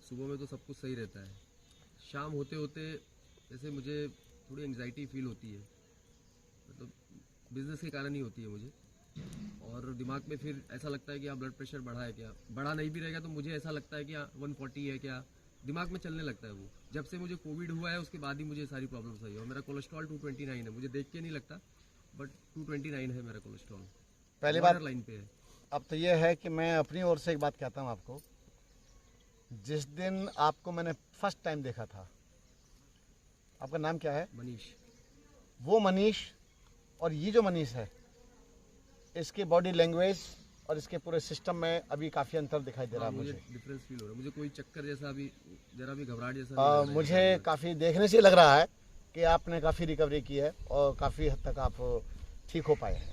सुबह में तो सब कुछ सही रहता है, शाम होते होते जैसे मुझे थोड़ी एंग्जाइटी फील होती है, मतलब बिजनेस के कारण ही होती है मुझे। और दिमाग में फिर ऐसा लगता है कि ब्लड प्रेशर बढ़ा है क्या, बढ़ा नहीं भी रहेगा तो मुझे ऐसा लगता है कि 140 है क्या, दिमाग में चलने लगता है वो। जब से मुझे कोविड हुआ है उसके बाद ही मुझे सारी प्रॉब्लम्स आई है। और मेरा कोलेस्ट्रॉल 229 है, मुझे देख के नहीं लगता बट 229 है मेरा कोलेस्ट्रॉल, पहली बात लाइन पे है। अब तो ये है कि मैं अपनी ओर से एक बात कहता हूँ आपको। जिस दिन आपको मैंने फर्स्ट टाइम देखा था, आपका नाम क्या है? मनीष। वो मनीष और ये जो मनीष है, इसकी बॉडी लैंग्वेज और इसके पूरे सिस्टम में अभी काफ़ी अंतर दिखाई दे रहा है। मुझे डिफरेंस फील हो रहा है, मुझे कोई चक्कर जैसा भी, जरा भी घबराहट जैसा नहीं लग रहा है। मुझे काफ़ी देखने से लग रहा है कि आपने काफ़ी रिकवरी की है और काफ़ी हद तक आप ठीक हो पाए हैं।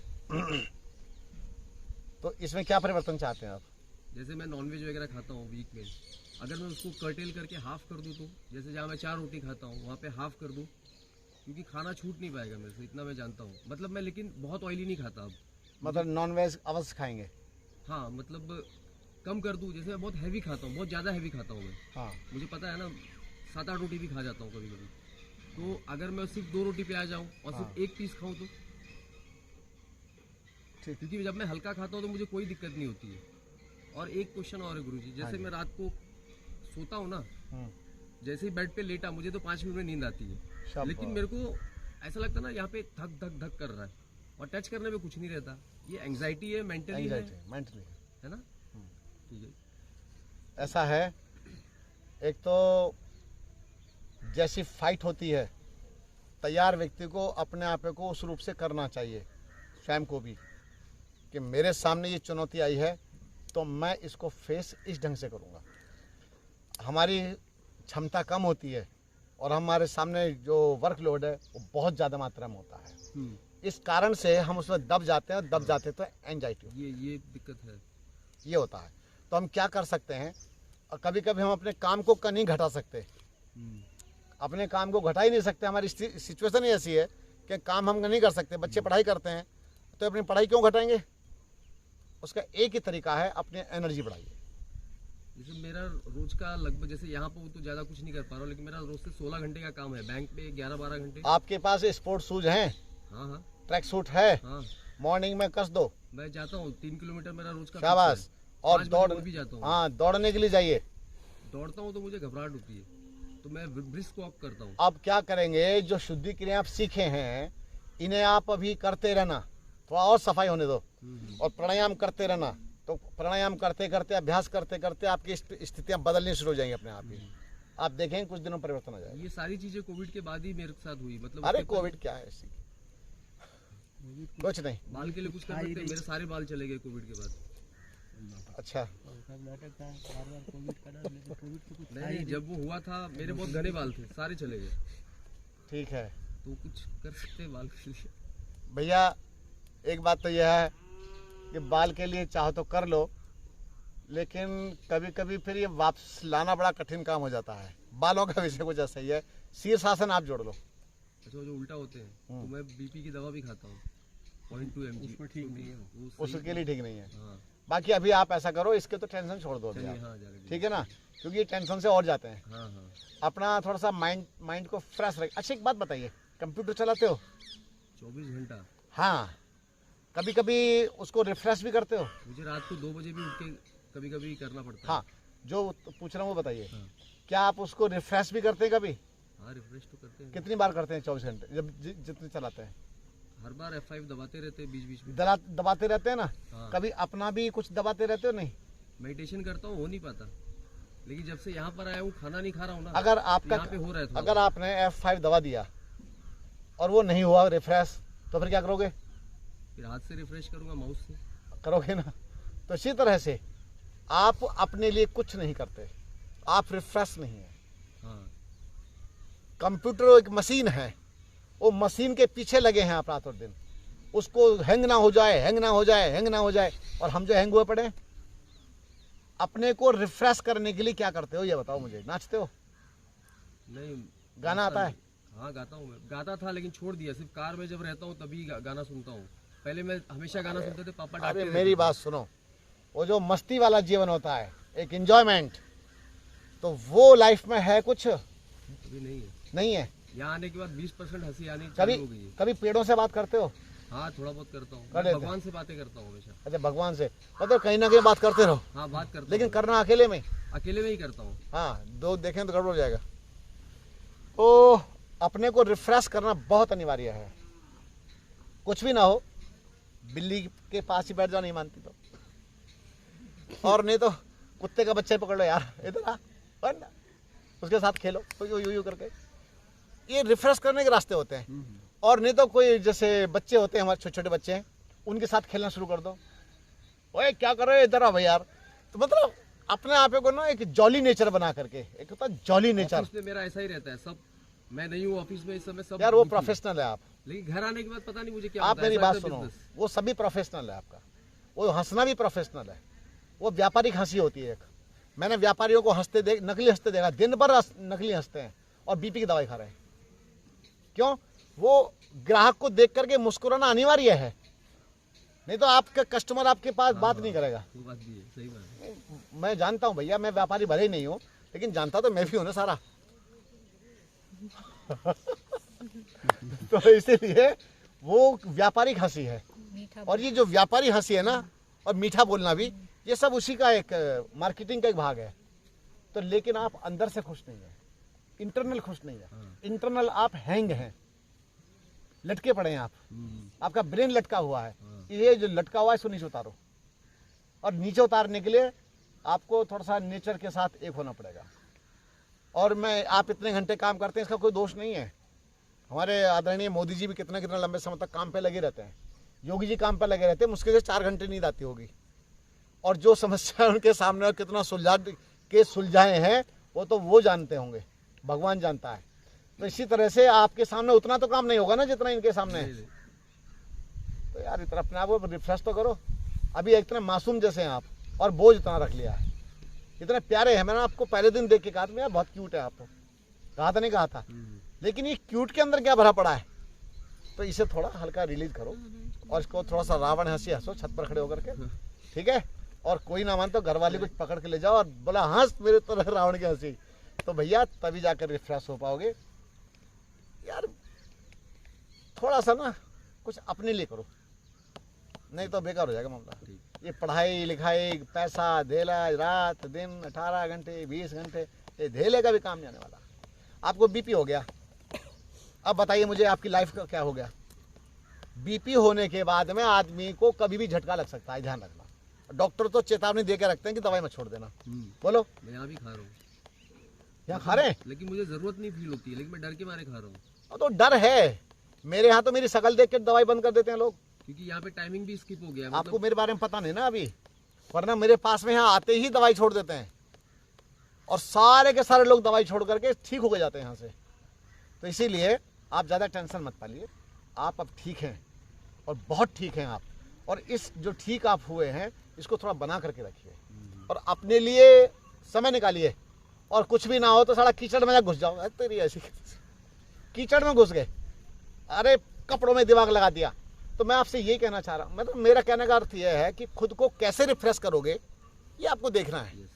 तो इसमें क्या परिवर्तन चाहते हैं आप? जैसे मैं नॉनवेज वगैरह खाता हूँ वीक में, अगर मैं उसको कर्टेल करके हाफ कर दूँ तो जैसे जहाँ मैं 4 रोटी खाता हूँ वहाँ पे हाफ कर दूँ, क्योंकि खाना छूट नहीं पाएगा मेरे से, इतना मैं जानता हूँ। मतलब मैं लेकिन बहुत ऑयली नहीं खाता अब। मतलब नॉन वेज अवश्य खाएंगे? हाँ, मतलब कम कर दूँ। जैसे मैं बहुत हैवी खाता हूँ, बहुत ज़्यादा हैवी खाता हूँ मैं। हाँ, मुझे पता है ना, 7-8 रोटी भी खा जाता हूँ कभी कभी। तो अगर मैं सिर्फ 2 रोटी पे आ जाऊँ और सिर्फ 1 पीस खाऊँ तो ठीक। क्योंकि जब मैं हल्का खाता हूँ तो मुझे कोई दिक्कत नहीं होती है। और एक क्वेश्चन और है गुरुजी, जैसे मैं रात को सोता हूँ ना, जैसे ही बेड पे लेटा मुझे तो 5 मिनट में नींद आती है, लेकिन मेरे को ऐसा लगता है ना यहाँ पे धक धक धक कर रहा है और टच करने में कुछ नहीं रहता। ये एंग्जाइटी है, मेंटली है ना? ठीक है, ऐसा है। एक तो जैसी फाइट होती है, तैयार व्यक्ति को अपने आप को उस रूप से करना चाहिए, स्वयं को भी, कि मेरे सामने ये चुनौती आई है तो मैं इसको फेस इस ढंग से करूँगा। हमारी क्षमता कम होती है और हमारे सामने जो वर्कलोड है वो बहुत ज़्यादा मात्रा में होता है। इस कारण से हम उसमें दब जाते हैं, दब जाते तो एंजाइटी, ये दिक्कत है, ये होता है। तो हम क्या कर सकते हैं, और कभी कभी हम अपने काम को नहीं घटा सकते, अपने काम को घटा ही नहीं सकते। हमारी सिचुएशन ही ऐसी है कि काम हम नहीं कर सकते। बच्चे पढ़ाई करते हैं तो अपनी पढ़ाई क्यों घटाएंगे? उसका एक ही तरीका है, अपनी एनर्जी बढ़ाइए। जैसे मेरा रोज का लगभग, जैसे यहाँ पर तो ज्यादा कुछ नहीं कर पा रहा हूँ, लेकिन मेरा रोज से 16 घंटे का काम है, बैंक पे 11-12 घंटे। आपके पास स्पोर्ट शूज हैं? हाँ हाँ, ट्रैक सूट है? हाँ, मॉर्निंग में कस दो। मैं जाता हूँ 3 किलोमीटर मेरा रोज का। शाबाश। और दौड़ भी जाता हूँ। हाँ, दौड़ने के लिए जाइए। दौड़ता हूँ तो मुझे घबराहट होती है, तो मैं ब्रिस्क वॉक करता हूँ। अब क्या करेंगे, जो शुद्धि क्रिया आप सीखे हैं इन्हें आप अभी करते रहना, थोड़ा और सफाई होने दो, और प्राणायाम करते रहना। तो प्राणायाम करते करते, अभ्यास करते करते आपकी स्थितियां बदलनी शुरू हो जाएंगी अपने आप ही। आप देखेंगे कुछ दिनों परिवर्तन हो जाएगा। ये सारी चीजें कोविड के बाद ही मेरे साथ हुई, मतलब। अरे कोविड क्या है, कुछ नहीं। बाल के लिए कुछ कर सकते हैं, मेरे सारे बाल चले गए कोविड के बाद। अच्छा, नहीं, जब वो हुआ था मेरे बहुत घने बाल थे, सारे चले गए। ठीक है, तो कुछ कर सकते हैं बाल के लिए। भैया एक बात तो यह है कि बाल के लिए चाहो तो कर लो, लेकिन कभी कभी फिर ये वापस लाना बड़ा कठिन काम हो जाता है। बालों का विषय कुछ ऐसा ही है। शीर्षासन आप जोड़ लो। अच्छा, जो उल्टा होते हैं तो मैं बीपी की दवा भी खाता हूँ 0.2 mg, उसमें ठीक नहीं है, उसके लिए ठीक नहीं है। हाँ। बाकी अभी आप ऐसा करो, इसके तो टेंशन छोड़ दो अभी आप, ठीक है ना, क्योंकि ये टेंशन से और जाते हैं। हाँ हाँ। अपना थोड़ा सा माइंड को फ्रेश रख। अच्छा एक बात बताइए, कंप्यूटर चलाते हो? 24 घंटा। हाँ, कभी कभी उसको रिफ्रेश भी करते हो? मुझे रात को 2 बजे भी उठ के कभी कभी करना पड़ता है। हाँ, जो पूछ रहा हूँ वो बताइए। हाँ। क्या आप उसको रिफ्रेश भी करते हैं कभी? हाँ, रिफ्रेश तो करते हैं। कितनी बार करते हैं 24 घंटे जब जितने चलाते हैं? हर बार F5 दबाते रहते हैं, बीच बीच में दबाते रहते हैं ना। हाँ। कभी अपना भी कुछ दबाते रहते हो? नहीं, मेडिटेशन करता हूँ, हो नहीं पाता, लेकिन जब से यहाँ पर आया हूँ खाना नहीं खा रहा हूँ ना, अगर आपका यहाँ पे हो रहा है थोड़ा। अगर आपने F5 दबा दिया और वो नहीं हुआ रिफ्रेश, तो फिर क्या करोगे? फिर हाथ से रिफ्रेश करूंगा, माउस से करोगे ना। तो इसी तरह से आप अपने लिए कुछ नहीं करते, आप रिफ्रेश नहीं है। हाँ। कंप्यूटर एक मशीन है, वो मशीन के पीछे लगे हैं आप रात और दिन, उसको हैंग ना हो जाए, हैंग ना हो जाए, हैंग ना हो जाए। और हम जो हैंग हुए पड़े, अपने को रिफ्रेश करने के लिए क्या करते हो ये बताओ मुझे? नाचते हो? नहीं। गाना आता है? हाँ, गाता हूँ। मैं गाता था लेकिन छोड़ दिया, सिर्फ कार में जब रहता हूँ तभी गाना सुनता हूँ। पहले मैं हमेशा गाना सुनते थे, पापा डांटते अरे थे। मेरी बात सुनो, वो जो मस्ती वाला जीवन होता है, एक एंजॉयमेंट, तो वो लाइफ में है कुछ अभी नहीं है। नहीं है। यहाँ आने के बाद 20% हंसी आनी कभी चालू हो गई है। कभी पेड़ों से बात करते हो? हाँ, थोड़ा बहुत करता हूँ। कर लेते हैं। भगवान से बातें करता हूँ हमेशा। अच्छा, भगवान से मतलब कहीं ना कहीं बात करते रहो, हाँ, बात करता लेकिन हूँ। करना अकेले में। अकेले में ही करता हूँ। हाँ, दो देखें तो गड़बड़ हो जाएगा। तो अपने को रिफ्रेश करना बहुत अनिवार्य है। कुछ भी ना हो, बिल्ली के पास ही बैठ जाओ, नहीं मानती तो, और नहीं तो कुत्ते का बच्चा पकड़ लो यार, इधर आ, वरना उसके साथ खेलो तो यू करके। ये रिफ्रेश करने के रास्ते होते हैं। और नहीं तो कोई जैसे बच्चे होते हैं हमारे, छोटे छोटे बच्चे हैं, उनके साथ खेलना शुरू कर दो। ओए क्या कर रहे हो, इधर आ भाई यार। तो मतलब अपने आप को ना एक जॉली नेचर बना करके, एक होता है जॉली नेचर। ऑफिस में मेरा ऐसा ही रहता है। सब मैं नहीं हूँ ऑफिस में इस समय, सब यार वो दुखी। प्रोफेशनल है आप, लेकिन घर आने के बाद पता नहीं मुझे क्या आप होता है, मेरी ऐसा बात ऐसा सुनो, business। वो सभी प्रोफेशनल है आपका। वो हंसना भी प्रोफेशनल है, वो व्यापारिक हंसी होती है एक। मैंने व्यापारियों को नकली हंसते देखा, दिन भर नकली हंसते हैं और बीपी की दवाई खा रहे हैं। क्यों? वो ग्राहक को देख करके मुस्कुराना अनिवार्य है, नहीं तो आपका कस्टमर आपके पास बात नहीं करेगा। वो बात भी है, सही बात है। मैं जानता हूँ भैया, मैं व्यापारी भले ही नहीं हूँ, लेकिन जानता तो मैं भी हूँ ना सारा। तो इसीलिए वो व्यापारिक हंसी है। और ये जो व्यापारी हंसी है ना, और मीठा बोलना भी, ये सब उसी का एक मार्केटिंग का एक भाग है। तो लेकिन आप अंदर से खुश नहीं है, इंटरनल खुश नहीं है। इंटरनल आप हैंग हैं, लटके पड़े हैं आप, आपका ब्रेन लटका हुआ है। ये जो लटका हुआ है इसको नीचे उतारो, और नीचे उतारने के लिए आपको थोड़ा सा नेचर के साथ एक होना पड़ेगा। और आप इतने घंटे काम करते हैं, इसका कोई दोष नहीं है। हमारे आदरणीय मोदी जी भी कितना कितना लंबे समय तक काम पे लगे रहते हैं, योगी जी काम पे लगे रहते हैं, मुश्किल से 4 घंटे नींद आती होगी। और जो समस्या उनके सामने और कितना सुलझाए हैं तो वो जानते होंगे, भगवान जानता है। तो इसी तरह से आपके सामने उतना तो काम नहीं होगा ना जितना इनके सामने है। तो यार इतना अपने आप को रिफ्रेश तो करो। अभी इतने मासूम जैसे हैं आप, और बोझ इतना रख लिया है, इतने प्यारे हैं। मैंने आपको पहले दिन देख के कहा था बहुत क्यूट है आप, तो कहा था नहीं कहा था, लेकिन ये क्यूट के अंदर क्या भरा पड़ा है। तो इसे थोड़ा हल्का रिलीज करो, और इसको थोड़ा सा रावण हंसी हंसो छत पर खड़े होकर के, ठीक है। और कोई ना मान तो घर वाले कुछ पकड़ के ले जाओ और बोला हंस मेरे तरह रावण की हंसी, तो भैया तभी जाकर रिफ्रेश हो पाओगे। यार थोड़ा सा ना कुछ अपने लिए करो, नहीं तो बेकार हो जाएगा मामला। ये पढ़ाई लिखाई, पैसा, धेला, रात दिन 18 घंटे 20 घंटे, ये धेले का भी काम नहीं आने वाला। आपको बीपी हो गया, अब बताइए मुझे आपकी लाइफ का क्या हो गया। बीपी होने के बाद में आदमी को कभी भी झटका लग सकता है, ध्यान रखना। डॉक्टर तो चेतावनी दे के रखते हैं कि दवाई मत छोड़ देना। बोलो। मैं यहाँ भी खा रहा हूँ, यहाँ खा रहे हैं, लेकिन मुझे जरूरत नहीं फील होती है, लेकिन मैं डर के मारे खा रहा हूँ। तो डर है। मेरे यहाँ तो मेरी शकल देख के दवाई बंद कर देते हैं लोग, क्योंकि यहाँ पे टाइमिंग भी स्किप हो गया। आपको मेरे बारे में पता नहीं ना अभी, वरना मेरे पास में यहाँ आते ही दवाई छोड़ देते हैं, और सारे के सारे लोग दवाई छोड़ करके ठीक हो गए जाते हैं यहाँ से। तो इसीलिए आप ज़्यादा टेंशन मत पालिए, आप अब ठीक हैं, और बहुत ठीक हैं आप। और इस जो ठीक आप हुए हैं इसको थोड़ा बना करके रखिए, और अपने लिए समय निकालिए। और कुछ भी ना हो तो साला कीचड़ में घुस जाओ, तेरी ऐसी कीचड़ में घुस गए, अरे कपड़ों में दिमाग लगा दिया। तो मैं आपसे यही कहना चाह रहा हूँ, मतलब मेरा कहने का अर्थ यह है कि खुद को कैसे रिफ्रेश करोगे ये आपको देखना है।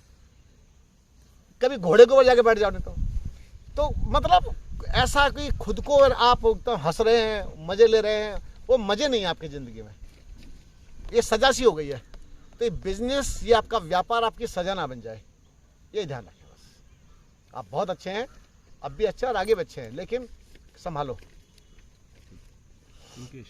कभी घोड़े के ऊपर जाके बैठ जाओ, नहीं तो मतलब ऐसा कि खुद को आप तो हंस रहे हैं, मजे ले रहे हैं, वो मजे नहीं है आपकी ज़िंदगी में, ये सजा सी हो गई है। तो ये बिजनेस, ये आपका व्यापार आपकी सजा ना बन जाए, ये ध्यान रखें बस। आप बहुत अच्छे हैं, अब भी अच्छे और आगे भी अच्छे हैं, लेकिन संभालो। मुकेश।